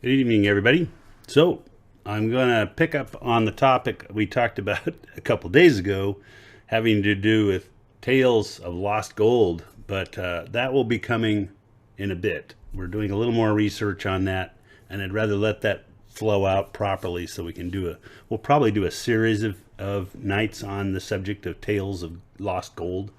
Good evening, everybody. So, I'm going to pick up on the topic we talked about a couple days ago, having to do with tales of lost gold, but that will be coming in a bit. We're doing a little more research on that, and I'd rather let that flow out properly so we can we'll probably do a series of nights on the subject of tales of lost gold.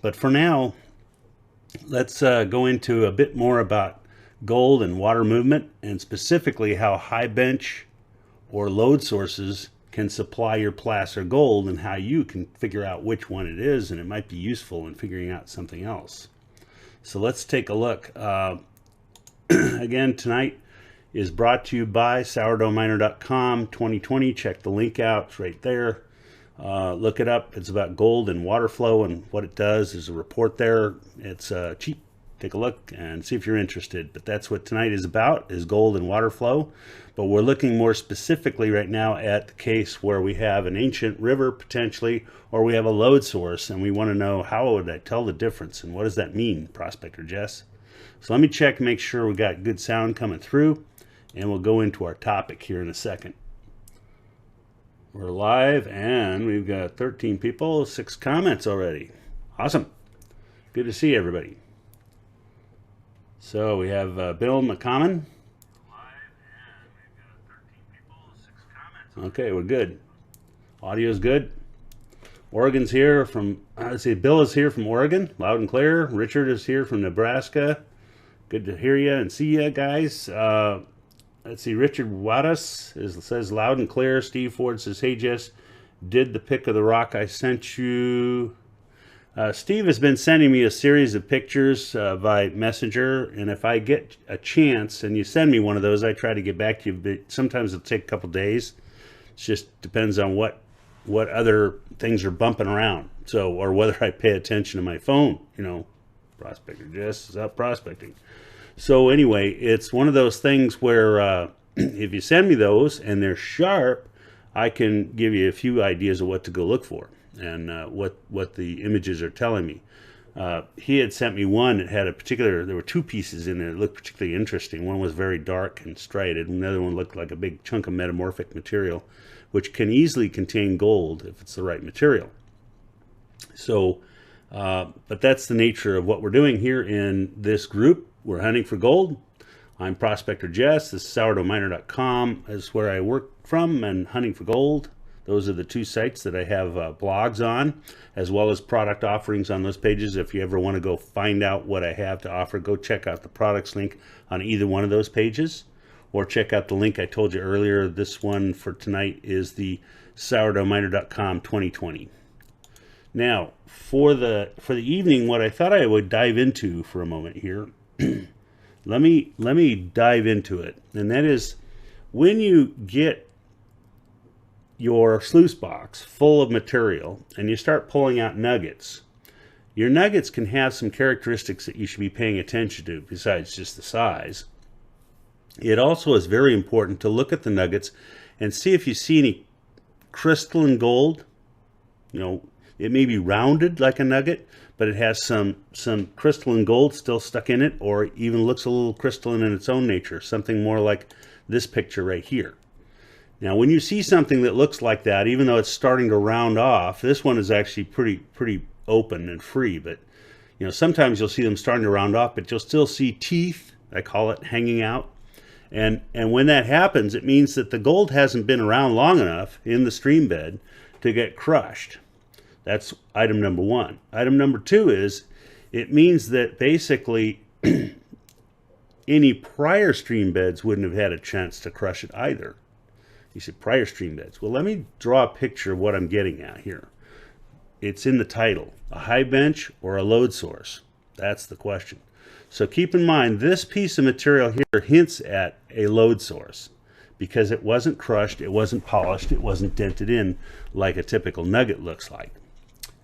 But for now, let's go into a bit more about gold and water movement, and specifically how high bench or load sources can supply your placer gold, and how you can figure out which one it is, and it might be useful in figuring out something else. So let's take a look. Again, tonight is brought to you by sourdoughminer.com 2020. Check the link out, it's right there. Look it up. It's about gold and water flow, and what it does. There's a report there. It's cheap. Take a look and see if you're interested. But that's what tonight is about, is gold and water flow. But we're looking more specifically right now at the case where we have an ancient river potentially, or we have a lode source, and we want to know, how would I tell the difference, and what does that mean, Prospector Jess? So let me check, make sure we got good sound coming through, and we'll go into our topic here in a second. We're live, and we've got 13 people, 6 comments already. Awesome. Good to see everybody. So we have Bill McCommon. Okay, we're good. Audio's good. Oregon's here from, let's see, Bill is here from Oregon, loud and clear. Richard is here from Nebraska. Good to hear you and see you guys. Let's see, Richard Wadas says loud and clear. Steve Ford says, hey Jess, did the pic of the rock I sent you? Steve has been sending me a series of pictures by Messenger, and if I get a chance and you send me one of those, I try to get back to you, but sometimes it'll take a couple days. It just depends on what other things are bumping around, so, or whether I pay attention to my phone. You know, Prospector Jess is out prospecting. So anyway, it's one of those things where if you send me those and they're sharp, I can give you a few ideas of what to go look for, and what the images are telling me. He had sent me one that had there were 2 pieces in there that looked particularly interesting. One was very dark and striated, and the other one looked like a big chunk of metamorphic material, which can easily contain gold if it's the right material. So, but that's the nature of what we're doing here in this group. We're hunting for gold. I'm Prospector Jess. This is sourdoughminer.com is where I work from, and hunting for gold. Those are the 2 sites that I have blogs on, as well as product offerings on those pages. If you ever want to go find out what I have to offer, go check out the products link on either one of those pages, or check out the link I told you earlier. This one for tonight is the sourdoughminer.com 2020. Now, for the evening, what I thought I would dive into for a moment here, let me dive into it, and that is, when you get your sluice box full of material and you start pulling out nuggets, your nuggets can have some characteristics that you should be paying attention to besides just the size. It also is very important to look at the nuggets and see if you see any crystalline gold. You know, it may be rounded like a nugget, but it has some crystalline gold still stuck in it, or even looks a little crystalline in its own nature, something more like this picture right here. Now, when you see something that looks like that, even though it's starting to round off, this one is actually pretty open and free, but you know, sometimes you'll see them starting to round off, but you'll still see teeth, I call it, hanging out. And when that happens, it means that the gold hasn't been around long enough in the stream bed to get crushed. That's item number 1. Item number 2 is, it means that basically any prior stream beds wouldn't have had a chance to crush it either. You said prior stream beds. Well, let me draw a picture of what I'm getting at here. It's in the title, a high bench or a lode source. That's the question. So keep in mind, this piece of material here hints at a lode source, because it wasn't crushed, it wasn't polished, it wasn't dented in like a typical nugget looks like.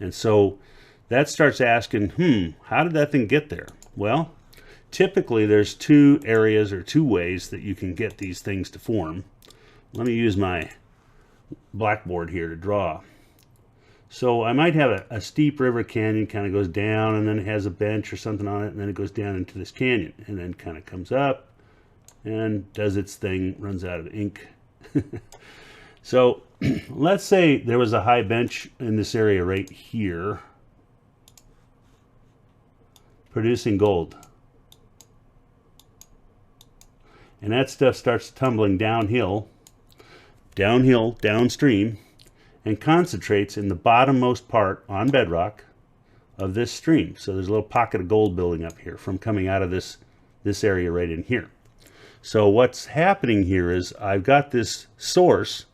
And so that starts asking, how did that thing get there? Well, typically there's 2 areas or 2 ways that you can get these things to form. Let me use my blackboard here to draw. So I might have a steep river canyon, kind of goes down, and then it has a bench or something on it, and then it goes down into this canyon, and then kind of comes up and does its thing, runs out of ink. So let's say there was a high bench in this area right here producing gold. And that stuff starts tumbling downhill, downstream, and concentrates in the bottommost part on bedrock of this stream. So there's a little pocket of gold building up here from coming out of this area right in here. So what's happening here is I've got this source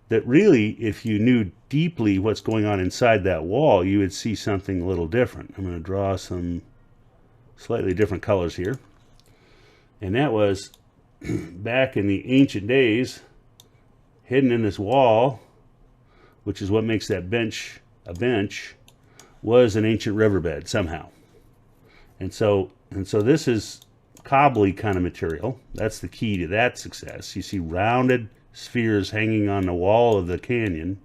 that really, if you knew deeply what's going on inside that wall, you would see something a little different. I'm going to draw some slightly different colors here. And that was back in the ancient days, hidden in this wall, which is what makes that bench a bench, was an ancient riverbed somehow. And so this is cobbly kind of material. That's the key to that success. You see rounded spheres hanging on the wall of the canyon,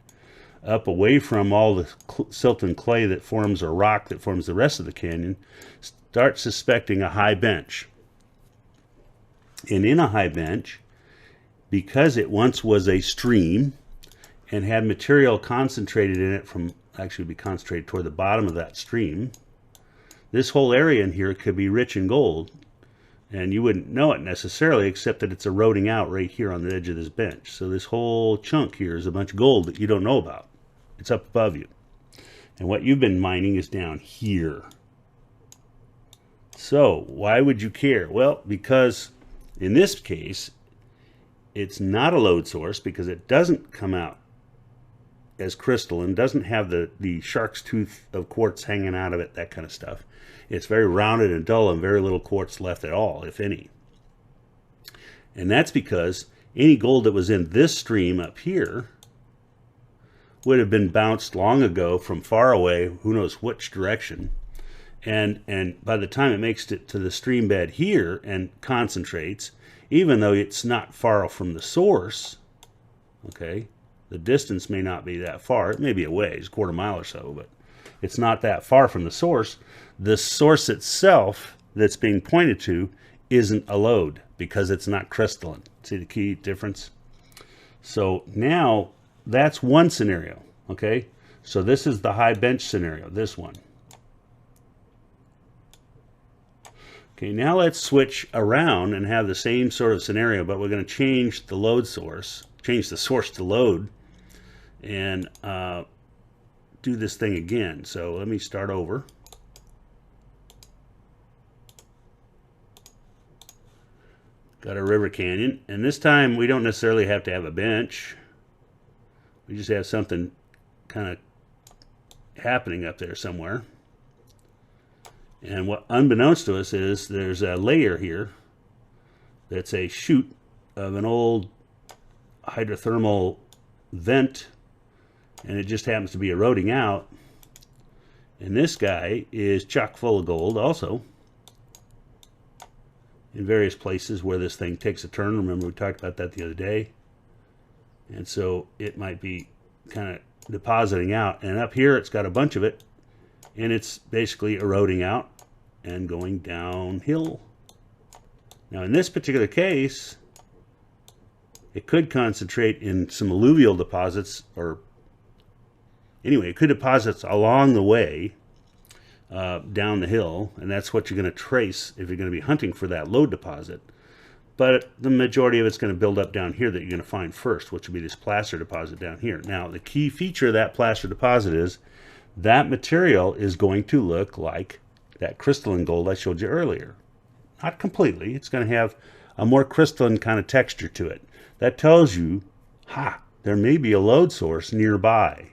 up away from all the silt and clay that forms, or rock that forms the rest of the canyon. Start suspecting a high bench. And in a high bench, because it once was a stream and had material concentrated in it from, actually be concentrated toward the bottom of that stream, this whole area in here could be rich in gold. And you wouldn't know it necessarily, except that it's eroding out right here on the edge of this bench. So this whole chunk here is a bunch of gold that you don't know about. It's up above you. And what you've been mining is down here. So why would you care? Well, because in this case, it's not a lode source, because it doesn't come out as crystalline, doesn't have the shark's tooth of quartz hanging out of it, that kind of stuff. It's very rounded and dull and very little quartz left at all, if any. And that's because any gold that was in this stream up here would have been bounced long ago from far away, who knows which direction. And by the time it makes it to the stream bed here and concentrates, even though it's not far from the source, okay, the distance may not be that far. It may be a ways, a quarter mile or so, but it's not that far from the source. The source itself that's being pointed to isn't a lode because it's not crystalline. See the key difference? So now that's one scenario, okay? So this is the high bench scenario, this one. Okay, now let's switch around and have the same sort of scenario, but we're going to change the lode source, change the source to lode, and do this thing again. So let me start over. Got a river canyon, and this time we don't necessarily have to have a bench. We just have something kind of happening up there somewhere. And what unbeknownst to us is there's a layer here that's a chute of an old hydrothermal vent, and it just happens to be eroding out. And this guy is chock full of gold also, in various places where this thing takes a turn. Remember, we talked about that the other day. And so it might be kind of depositing out. And up here, it's got a bunch of it, and it's basically eroding out and going downhill. Now, in this particular case, it could concentrate in some alluvial deposits, or anyway, it could deposits along the way down the hill, and that's what you're going to trace if you're going to be hunting for that lode deposit. But the majority of it's going to build up down here that you're going to find first, which will be this placer deposit down here. Now, the key feature of that placer deposit is that material is going to look like that crystalline gold I showed you earlier. Not completely. It's going to have a more crystalline kind of texture to it. That tells you, there may be a lode source nearby.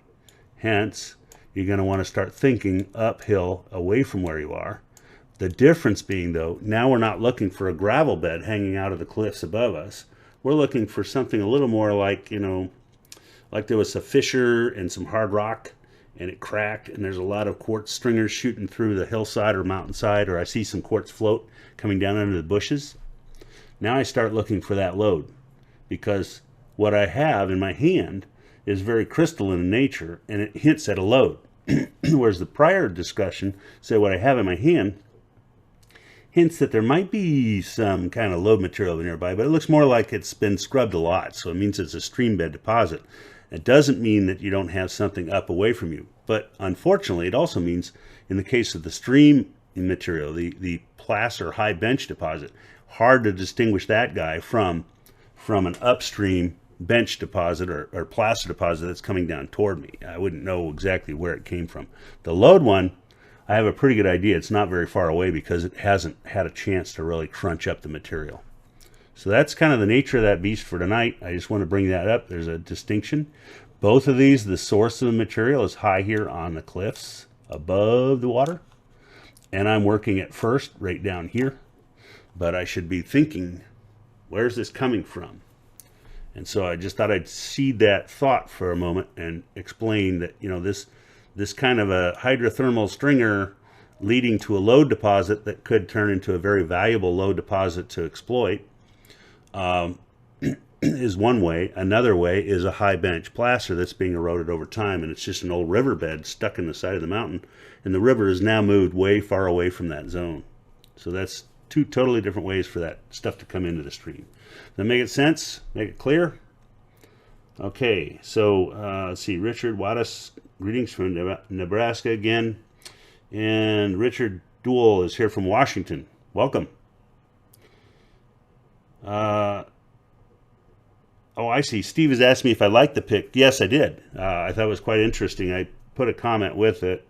Hence, you're going to want to start thinking uphill away from where you are. The difference being, though, now we're not looking for a gravel bed hanging out of the cliffs above us. We're looking for something a little more like, you know, like there was a fissure and some hard rock, and it cracked, and there's a lot of quartz stringers shooting through the hillside or mountainside, or I see some quartz float coming down under the bushes. Now I start looking for that lode, because what I have in my hand is very crystalline in nature, and it hints at a lode. Whereas the prior discussion said what I have in my hand hints that there might be some kind of lode material nearby, but it looks more like it's been scrubbed a lot, so it means it's a stream bed deposit. It doesn't mean that you don't have something up away from you, but unfortunately it also means, in the case of the stream material, the placer high bench deposit, hard to distinguish that guy from an upstream bench deposit or placer deposit that's coming down toward me. I wouldn't know exactly where it came from. The Lode one, I have a pretty good idea. It's not very far away because it hasn't had a chance to really crunch up the material. So that's kind of the nature of that beast for tonight. I just want to bring that up. There's a distinction. Both of these, the source of the material is high here on the cliffs above the water. And I'm working at first right down here. But I should be thinking, where's this coming from? And so I just thought I'd seed that thought for a moment and explain that, you know, this kind of a hydrothermal stringer leading to a lode deposit that could turn into a very valuable lode deposit to exploit is one way. Another way is a high bench placer that's being eroded over time, and it's just an old riverbed stuck in the side of the mountain, and the river has now moved way far away from that zone. So that's two totally different ways for that stuff to come into the stream. Does that make sense? Make it clear? Okay, so let's see. Richard Wattis, greetings from Nebraska again. And Richard Duell is here from Washington. Welcome. Oh, I see. Steve has asked me if I liked the pick. Yes, I did. I thought it was quite interesting. I put a comment with it.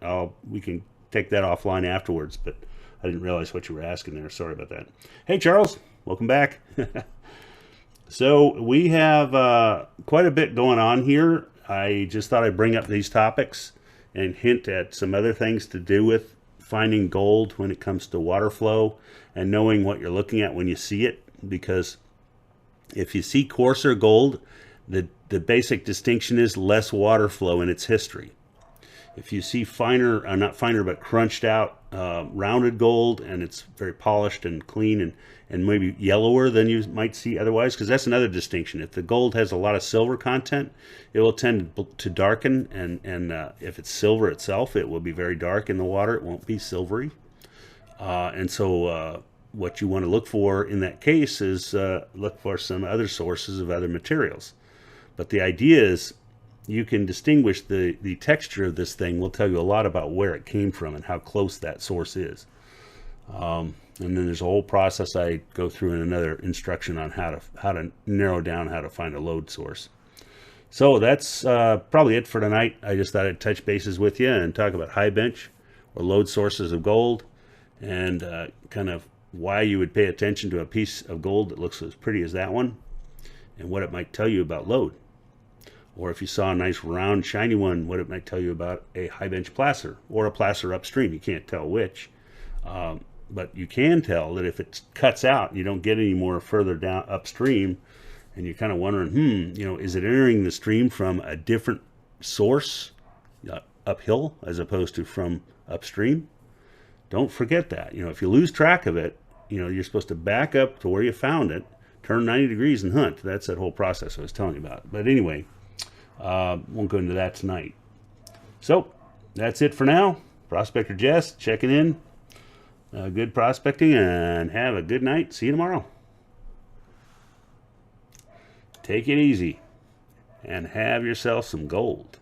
We can take that offline afterwards, but I didn't realize what you were asking there. Sorry about that. Hey, Charles. Welcome back. So we have quite a bit going on here. I just thought I'd bring up these topics and hint at some other things to do with finding gold when it comes to water flow and knowing what you're looking at when you see it. Because if you see coarser gold, the basic distinction is less water flow in its history. If you see finer, not finer, but crunched out, rounded gold, and it's very polished and clean and maybe yellower than you might see otherwise, because that's another distinction. If the gold has a lot of silver content, it will tend to darken, and if it's silver itself, it will be very dark in the water. It won't be silvery. And so what you want to look for in that case is look for some other sources of other materials. But the idea is you can distinguish the texture of this thing will tell you a lot about where it came from and how close that source is. And then there's a whole process I go through in another instruction on how to narrow down how to find a lode source. So that's probably it for tonight. I just thought I'd touch bases with you and talk about high bench or lode sources of gold, and kind of why you would pay attention to a piece of gold that looks as pretty as that one and what it might tell you about lode. Or if you saw a nice round shiny one, what it might tell you about a high bench placer or a placer upstream. You can't tell which, but you can tell that if it cuts out, you don't get any more further down upstream, and you're kind of wondering, you know, is it entering the stream from a different source uphill as opposed to from upstream? Don't forget that. You know, if you lose track of it, you know, you're supposed to back up to where you found it, turn 90 degrees and hunt. That's that whole process I was telling you about. But anyway, won't go into that tonight. So that's it for now. Prospector Jess checking in. Good prospecting, and have a good night. See you tomorrow. Take it easy and have yourself some gold.